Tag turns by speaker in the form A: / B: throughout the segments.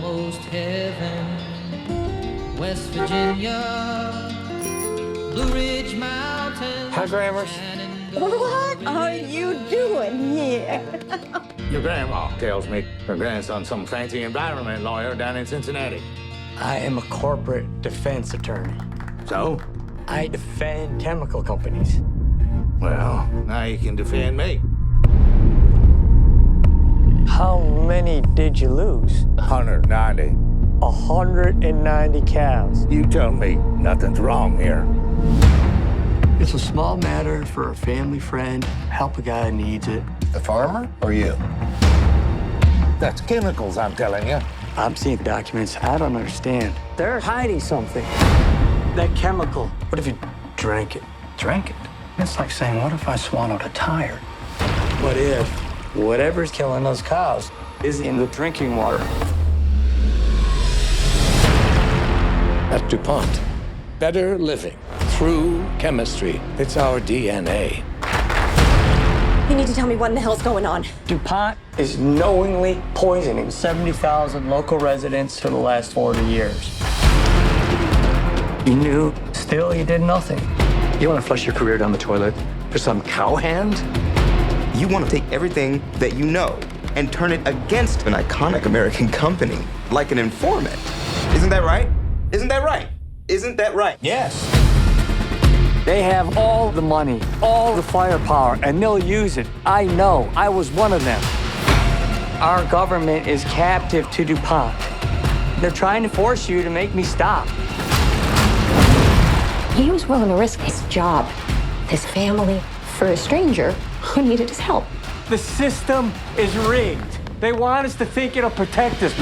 A: almost heaven. West Virginia, Blue Ridge Mountains.
B: Hi, Grammars.
C: What are you doing here?
B: Your grandma tells me her grandson's some fancy environment lawyer down in Cincinnati.
D: I am a corporate defense attorney.
B: So?
D: I defend chemical companies.
B: Well, now you can defend me.
D: How many did you lose?
B: 190.
D: 190 cows.
B: You tell me nothing's wrong here.
D: It's a small matter for a family friend. Help a guy who needs it.
B: The farmer or you? That's chemicals, I'm telling you.
D: I'm seeing documents I don't understand. They're hiding something. That chemical. What if you drank it?
E: Drank it? It's like saying, what if I swallowed a tire?
D: What if whatever's killing those cows is in the drinking water?
F: At DuPont, better living through chemistry. It's our DNA.
C: You need to tell me what in the hell's going on.
D: DuPont is knowingly poisoning 70,000 local residents for the last 40 years. You knew, still you did nothing.
E: You want to flush your career down the toilet for some cowhand?
G: You want to take everything that you know and turn it against an iconic American company, like an informant. Isn't that right? Isn't that right? Isn't that right?
D: Yes. They have all the money, all the firepower, and they'll use it. I know. I was one of them. Our government is captive to DuPont. They're trying to force you to make me stop.
H: He was willing to risk his job, his family, for a stranger who needed his help.
D: The system is rigged. They want us to think it'll protect us.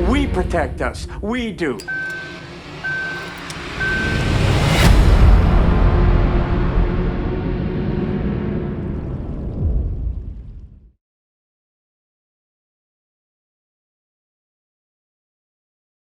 D: We protect us. We do.